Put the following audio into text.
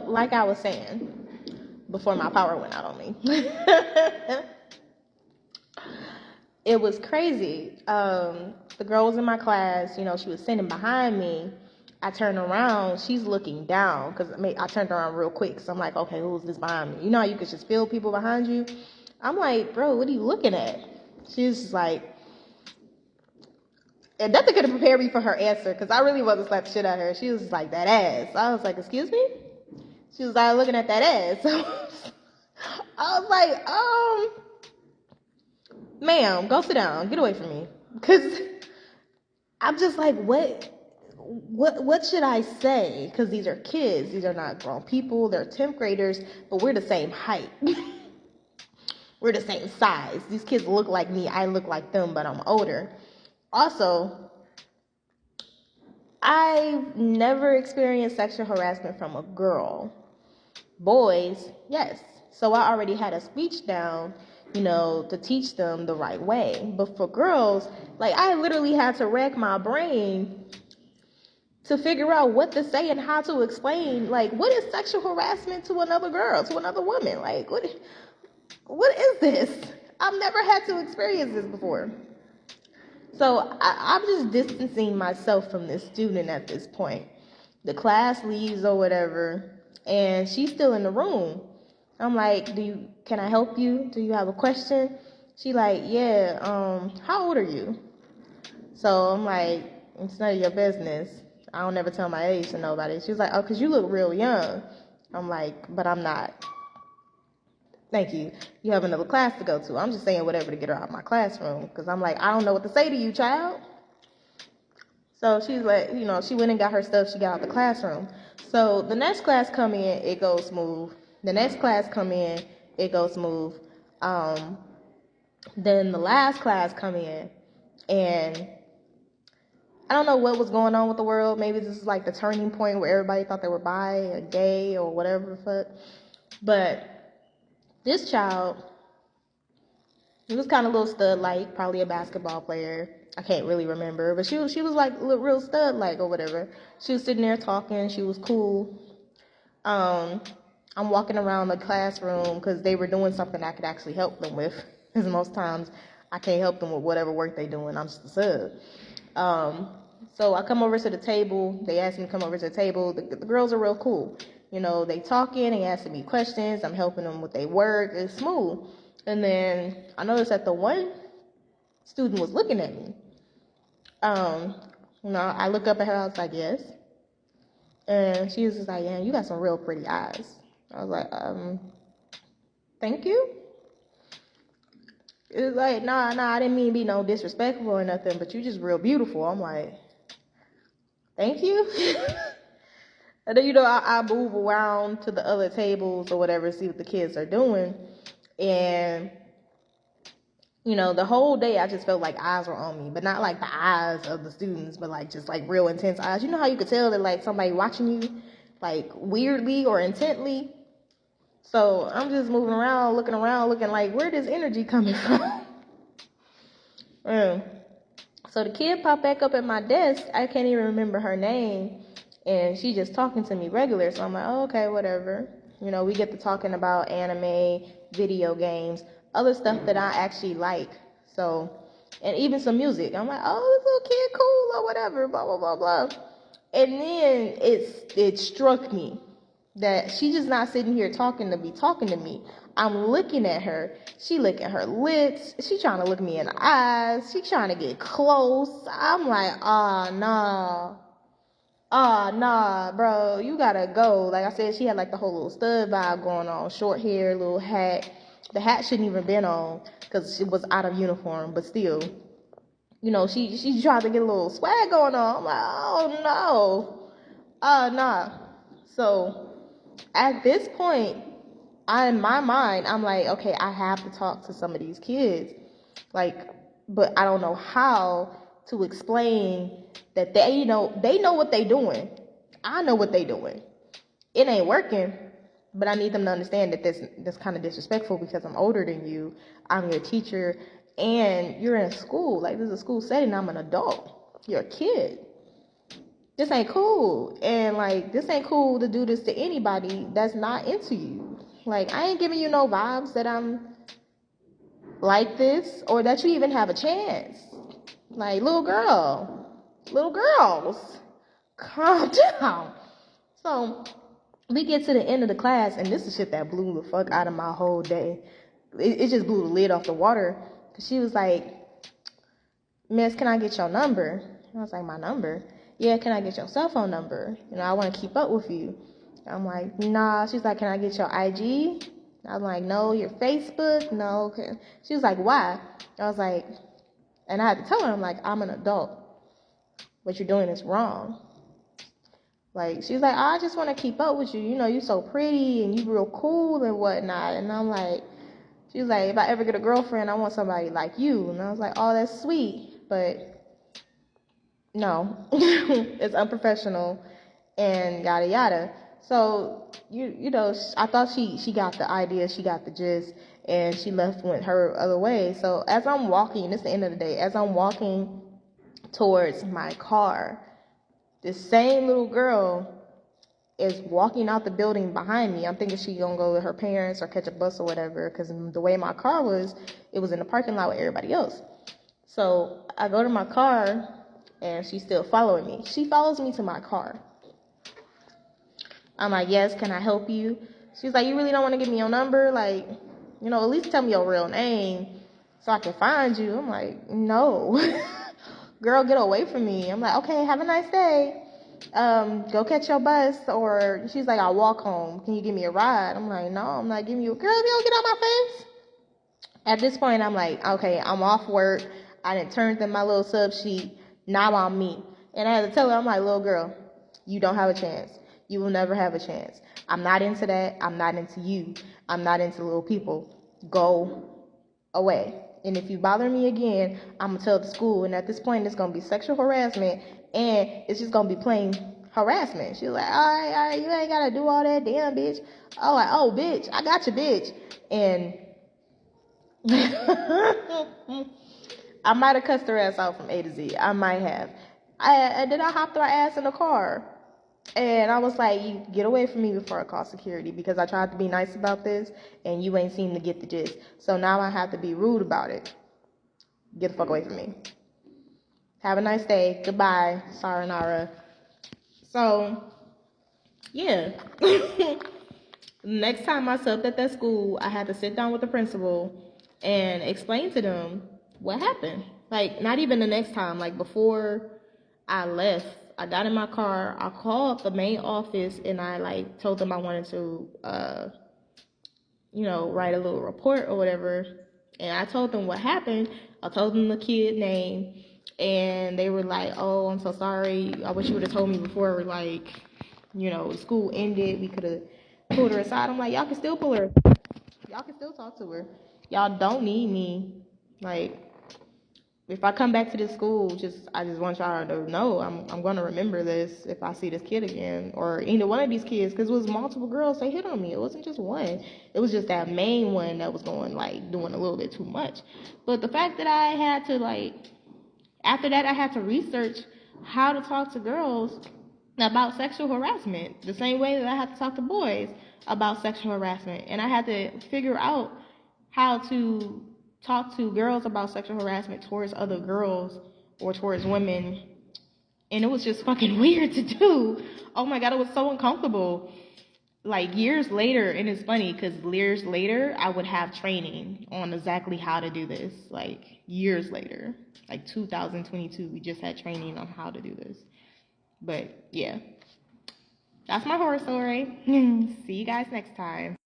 like I was saying before my power went out on me, it was crazy. The girl was in my class, she was sitting behind me. I turned around, she's looking down, because I turned around real quick, so I'm like, okay, who's this behind me? You know how you could just feel people behind you? I'm like, bro, what are you looking at? She's just like, and nothing could have prepared me for her answer, because I really wasn't slap the shit out of her. She was just like, that ass. I was like, excuse me? She was like, looking at that ass. I was like, ma'am, go sit down. Get away from me. Because I'm just like, what should I say? Because these are kids. These are not grown people. They're 10th graders, but we're the same height. We're the same size. These kids look like me. I look like them, but I'm older. Also, I've never experienced sexual harassment from a girl. Boys, yes. So I already had a speech down, to teach them the right way. But for girls, like, I literally had to rack my brain to figure out what to say and how to explain, like, what is sexual harassment to another girl, to another woman? Like, what is this? I've never had to experience this before. So I'm just distancing myself from this student at this point. The class leaves or whatever, and she's still in the room. I'm like, can I help you? Do you have a question? She like, yeah, how old are you? So I'm like, it's none of your business. I don't ever tell my age to nobody. She was like, oh, because you look real young. I'm like, but I'm not. Thank you. You have another class to go to. I'm just saying whatever to get her out of my classroom, because I'm like, I don't know what to say to you, child. So she's like, she went and got her stuff. She got out of the classroom. So the next class come in, it goes smooth. The next class come in, it goes smooth. Then the last class come in, and I don't know what was going on with the world. Maybe this is like the turning point where everybody thought they were bi or gay or whatever the fuck. But this child, he was kind of a little stud-like, probably a basketball player. I can't really remember, but she was like real stud-like or whatever. She was sitting there talking. She was cool. I'm walking around the classroom because they were doing something I could actually help them with. Because most times I can't help them with whatever work they're doing. I'm just a sub. So I come over to the table. They asked me to come over to the table. The girls are real cool. They talking. They asking me questions. I'm helping them with their work. It's smooth. And then I noticed that the one student was looking at me. I look up at her. I was like, yes. And she was just like, yeah, you got some real pretty eyes. I was like, thank you. It was like, nah, I didn't mean to be no disrespectful or nothing, but you just real beautiful. I'm like, thank you. And then, I move around to the other tables or whatever, see what the kids are doing. And, the whole day I just felt like eyes were on me, but not like the eyes of the students, but like just like real intense eyes. You know how you could tell that like somebody watching you like weirdly or intently? So I'm just moving around, looking like, where this energy coming from? So the kid popped back up at my desk. I can't even remember her name. And she just talking to me regular. So I'm like, oh, okay, whatever. We get to talking about anime, video games, other stuff that I actually like. So, and even some music. I'm like, oh, this little kid cool or whatever, blah, blah, blah, blah. And then it struck me that she's just not sitting here talking to me. I'm looking at her. She licking her lips. She trying to look me in the eyes. She trying to get close. I'm like, nah, bro, you gotta go. Like I said, she had like the whole little stud vibe going on. Short hair, little hat. The hat shouldn't even been on because she was out of uniform, but still. She tried to get a little swag going on. I'm like, oh, no. Nah. So, at this point, in my mind, I'm like, okay, I have to talk to some of these kids. Like, but I don't know how to explain that they know what they doing. I know what they doing. It ain't working, but I need them to understand that that's kind of disrespectful because I'm older than you. I'm your teacher, and you're in school. Like, this is a school setting. I'm an adult. You're a kid. this ain't cool. And, like, this ain't cool to do this to anybody that's not into you. Like, I ain't giving you no vibes that I'm like this or that you even have a chance. Like, little girls, calm down. So we get to the end of the class, and this is shit that blew the fuck out of my whole day. It just blew the lid off the water. Cause she was like, Miss, can I get your number? And I was like, my number? Yeah, can I get your cell phone number? I want to keep up with you. I'm like, nah. She's like, can I get your IG? I'm like, no. Your Facebook? No. She was like, why? I was like, and I had to tell her, I'm like, I'm an adult. What you're doing is wrong. Like, she's like, I just want to keep up with you. You're so pretty and you real cool and whatnot. And I'm like, she was like, if I ever get a girlfriend, I want somebody like you. And I was like, oh, that's sweet. But no, it's unprofessional and yada yada. So, I thought she got the idea, she got the gist, and she left, went her other way. So as I'm walking, it's the end of the day, as I'm walking towards my car, this same little girl is walking out the building behind me. I'm thinking she gonna go with her parents or catch a bus or whatever, because the way my car was, it was in the parking lot with everybody else. So I go to my car, and she's still following me. She follows me to my car. I'm like, yes, can I help you? She's like, you really don't want to give me your number? Like, at least tell me your real name so I can find you. I'm like, no. Girl, get away from me. I'm like, okay, have a nice day. Go catch your bus. Or she's like, I'll walk home. Can you give me a ride? I'm like, no, I'm not giving you a girl. You don't get out my face. At this point, I'm like, okay, I'm off work. I done turned in my little sub sheet. Now I'm me. And I had to tell her, I'm like, little girl, you don't have a chance. You will never have a chance. I'm not into that. I'm not into you. I'm not into little people. Go away. And if you bother me again, I'm going to tell the school. And at this point, it's going to be sexual harassment. And it's just going to be plain harassment. She was like, all right, you ain't got to do all that. Damn, bitch. Oh, like, oh, bitch, I got you, bitch. And I might have cussed her ass out from A to Z. I might have. Then I hopped her ass in the car. And I was like, you get away from me before I call security, because I tried to be nice about this and you ain't seem to get the gist. So now I have to be rude about it. Get the fuck away from me. Have a nice day. Goodbye. Sayonara. So, yeah. Next time I subbed at that school, I had to sit down with the principal and explain to them what happened. Like, not even the next time. Like, before I left, I got in my car, I called the main office, and I, told them I wanted to, write a little report or whatever. And I told them what happened. I told them the kid name, and they were like, oh, I'm so sorry. I wish you would have told me before, the school ended. We could have pulled her aside. I'm like, y'all can still pull her. Y'all can still talk to her. Y'all don't need me. If I come back to this school, I just want y'all to know I'm going to remember this if I see this kid again, or either one of these kids, because it was multiple girls that hit on me. It wasn't just one. It was just that main one that was doing a little bit too much. But the fact that I had to, after that, I had to research how to talk to girls about sexual harassment, the same way that I had to talk to boys about sexual harassment. And I had to figure out how to talk to girls about sexual harassment towards other girls or towards women. And it was just fucking weird to do. Oh my God, it was so uncomfortable. Years later, and it's funny because years later, I would have training on exactly how to do this. Years later, 2022, we just had training on how to do this. But yeah, that's my horror story. See you guys next time.